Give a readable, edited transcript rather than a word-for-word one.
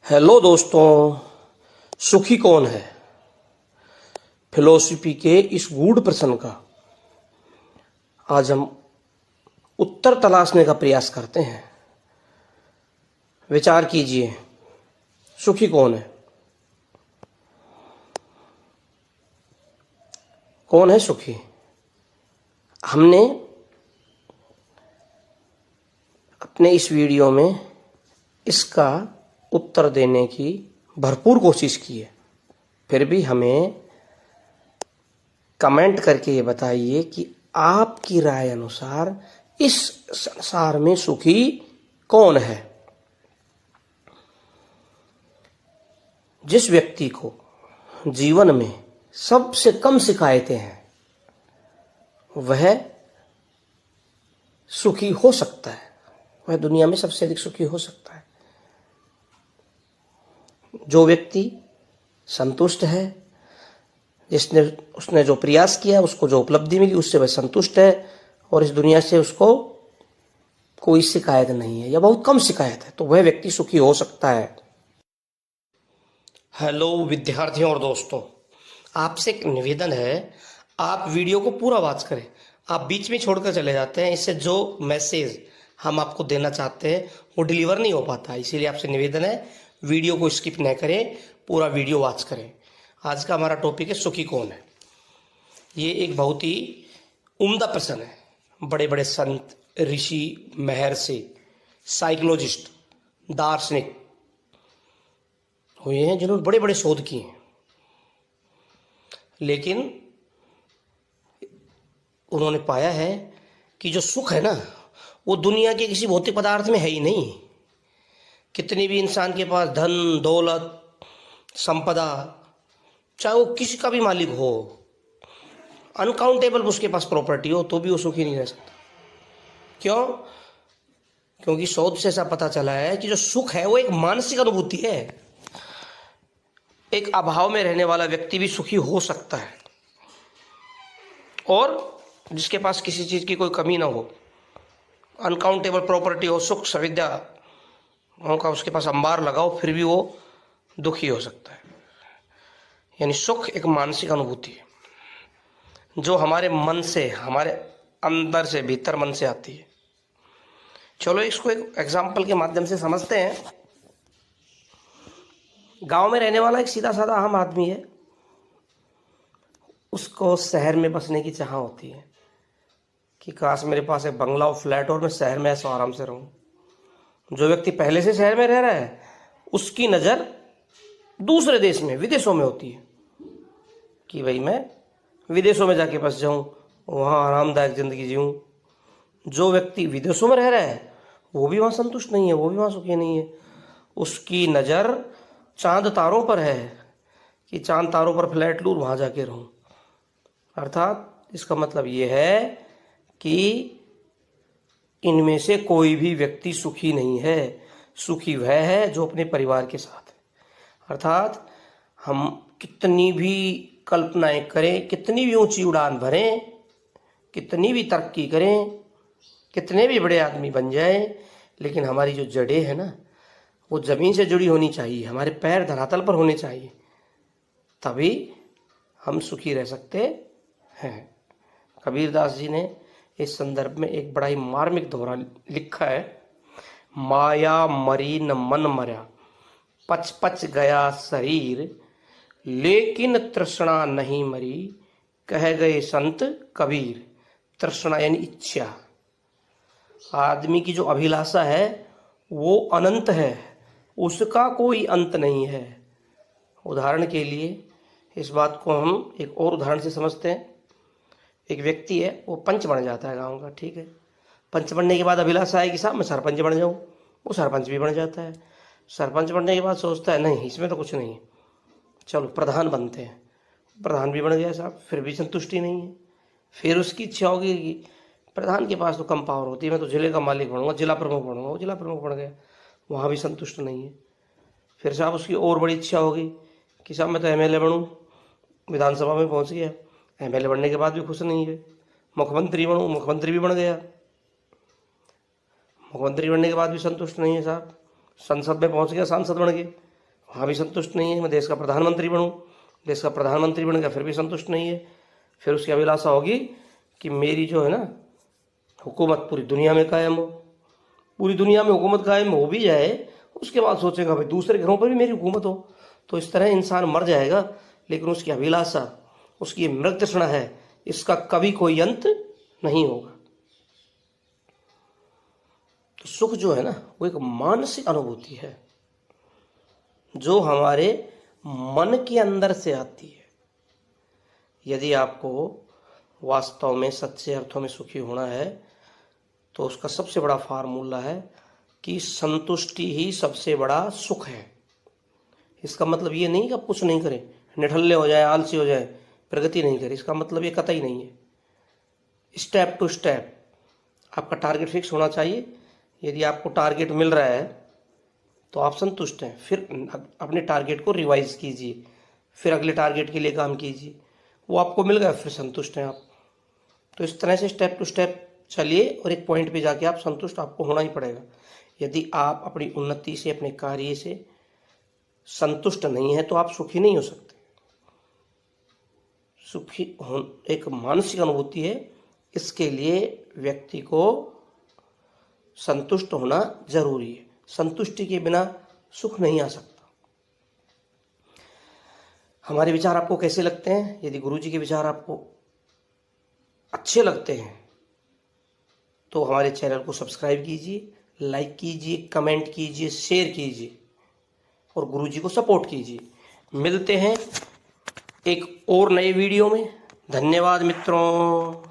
Hello दोस्तों, सुखी कौन है? फिलॉसफी के इस गूढ़ प्रश्न का आज हम उत्तर तलाशने का प्रयास करते हैं। विचार कीजिए, सुखी कौन है? कौन है सुखी? हमने अपने इस वीडियो में इसका उत्तर देने की भरपूर कोशिश की है। फिर भी हमें कमेंट करके ये बताइए कि आपकी राय अनुसार इस संसार में सुखी कौन है? जिस व्यक्ति को जीवन में सबसे कम शिकायतें हैं वह सुखी हो सकता है, वह दुनिया में सबसे अधिक सुखी हो सकता है। जो व्यक्ति संतुष्ट है, उसने जो प्रयास किया, उसको जो उपलब्धि मिली, उससे वह संतुष्ट है और इस दुनिया से उसको कोई शिकायत नहीं है या बहुत कम शिकायत है, तो वह व्यक्ति सुखी हो सकता है। हेलो विद्यार्थियों और दोस्तों, आपसे एक निवेदन है, आप वीडियो को पूरा वॉच करें। आप बीच में छोड़कर चले जाते हैं, इससे जो मैसेज हम आपको देना चाहते हैं वो डिलीवर नहीं हो पाता। इसीलिए आपसे निवेदन है, वीडियो को स्किप न करें, पूरा वीडियो वॉच करें। आज का हमारा टॉपिक है सुखी कौन है। ये एक बहुत ही उम्दा प्रश्न है। बड़े बड़े संत, ऋषि, महर्षि, साइकोलॉजिस्ट, दार्शनिक हुए हैं जिन्होंने बड़े बड़े शोध किए हैं, लेकिन उन्होंने पाया है कि जो सुख है ना, वो दुनिया के किसी भौतिक पदार्थ में है ही नहीं। कितनी भी इंसान के पास धन दौलत संपदा, चाहे वो किसी का भी मालिक हो, अनकाउंटेबल उसके पास प्रॉपर्टी हो, तो भी वो सुखी नहीं रह सकता। क्यों? क्योंकि शोध से ऐसा पता चला है कि जो सुख है वो एक मानसिक अनुभूति है। एक अभाव में रहने वाला व्यक्ति भी सुखी हो सकता है, और जिसके पास किसी चीज की कोई कमी ना हो, अनकाउंटेबल प्रॉपर्टी हो, सुख सुविधा का उसके पास अंबार लगाओ, फिर भी वो दुखी हो सकता है। यानी सुख एक मानसिक अनुभूति है जो हमारे मन से, हमारे अंदर से, भीतर मन से आती है। चलो इसको एक एग्जाम्पल के माध्यम से समझते हैं। गांव में रहने वाला एक सीधा साधा आम आदमी है, उसको शहर में बसने की चाह होती है कि काश मेरे पास एक बंगला और फ्लैट और मैं शहर में ऐसा आराम से रहूं। जो व्यक्ति पहले से शहर में रह रहा है, उसकी नज़र दूसरे देश में, विदेशों में होती है कि भाई मैं विदेशों में जाके बस जाऊं, वहाँ आरामदायक जिंदगी जीऊं। जो व्यक्ति विदेशों में रह रहा है वो भी वहाँ संतुष्ट नहीं है, वो भी वहाँ सुखी नहीं है। उसकी नज़र चांद तारों पर है कि चांद तारों पर फ्लैट लूँ, वहाँ जाके रहूं। अर्थात इसका मतलब ये है कि इनमें से कोई भी व्यक्ति सुखी नहीं है। सुखी वह है जो अपने परिवार के साथ है। अर्थात हम कितनी भी कल्पनाएं करें, कितनी भी ऊंची उड़ान भरें, कितनी भी तरक्की करें, कितने भी बड़े आदमी बन जाएं, लेकिन हमारी जो जड़ें हैं ना, वो जमीन से जुड़ी होनी चाहिए, हमारे पैर धरातल पर होने चाहिए, तभी हम सुखी रह सकते हैं। कबीरदास जी ने इस संदर्भ में एक बड़ा ही मार्मिक दोहरा लिखा है। माया मरी न मन मरा, पच पच गया शरीर, लेकिन तृष्णा नहीं मरी, कह गए संत कबीर। तृष्णा यानी इच्छा। आदमी की जो अभिलाषा है वो अनंत है, उसका कोई अंत नहीं है। उदाहरण के लिए इस बात को हम एक और उदाहरण से समझते हैं। एक व्यक्ति है, वो पंच बन जाता है गांव का, ठीक है। पंच बनने के बाद अभिलाषा है कि साहब मैं सरपंच बन जाऊं, वो सरपंच भी बन जाता है। सरपंच बनने के बाद सोचता है नहीं, इसमें तो कुछ नहीं है, चलो प्रधान बनते हैं। प्रधान भी बन गया साहब, फिर भी संतुष्टि नहीं है। फिर उसकी इच्छा होगी कि प्रधान के पास तो कम पावर होती है, मैं तो जिले का मालिक बनूंगा, जिला प्रमुख बनूंगा। वो जिला प्रमुख बन गया, वहाँ भी संतुष्ट नहीं है। फिर साहब उसकी और बड़ी इच्छा होगी कि साहब मैं तो एमएलए बनूं, विधानसभा में पहुँच गया। एमएलए बनने के बाद भी खुश नहीं है। मुख्यमंत्री बनूं, मुख्यमंत्री भी बन गया। मुख्यमंत्री बनने के बाद भी संतुष्ट नहीं है साहब। संसद में पहुंच गया, सांसद बन गए। वहाँ भी संतुष्ट नहीं है। मैं देश का प्रधानमंत्री बनूं, देश का प्रधानमंत्री बन गया फिर भी संतुष्ट नहीं है। फिर उसकी अभिलाषा होगी कि मेरी जो है ना हुकूमत पूरी दुनिया में कायम हो। पूरी दुनिया में हुकूमत कायम हो भी जाए, उसके बाद सोचेगा भाई दूसरे ग्रहों पर भी मेरी हुकूमत हो। तो इस तरह इंसान मर जाएगा, लेकिन उसकी अभिलाषा, उसकी ये मृत तृष्णा है, इसका कभी कोई अंत नहीं होगा। तो सुख जो है ना वो एक मानसिक अनुभूति है जो हमारे मन के अंदर से आती है। यदि आपको वास्तव में सच्चे अर्थों में सुखी होना है तो उसका सबसे बड़ा फार्मूला है कि संतुष्टि ही सबसे बड़ा सुख है। इसका मतलब ये नहीं कि आप कुछ नहीं करें, निठल्ले हो जाए, आलसी हो जाए, प्रगति नहीं करें, इसका मतलब ये कतई नहीं है। स्टेप टू स्टेप आपका टारगेट फिक्स होना चाहिए। यदि आपको टारगेट मिल रहा है तो आप संतुष्ट हैं, फिर अपने टारगेट को रिवाइज कीजिए, फिर अगले टारगेट के लिए काम कीजिए। वो आपको मिल गया, फिर संतुष्ट हैं आप। तो इस तरह से स्टेप टू स्टेप चलिए और एक पॉइंट पे जाके आप संतुष्ट आपको होना ही पड़ेगा। यदि आप अपनी उन्नति से, अपने कार्य से संतुष्ट नहीं है तो आप सुखी नहीं हो सकते। सुखी हो एक मानसिक अनुभूति है, इसके लिए व्यक्ति को संतुष्ट होना जरूरी है। संतुष्टि के बिना सुख नहीं आ सकता। हमारे विचार आपको कैसे लगते हैं? यदि गुरुजी के विचार आपको अच्छे लगते हैं तो हमारे चैनल को सब्सक्राइब कीजिए, लाइक कीजिए, कमेंट कीजिए, शेयर कीजिए और गुरुजी को सपोर्ट कीजिए। मिलते हैं एक और नए वीडियो में। धन्यवाद मित्रों।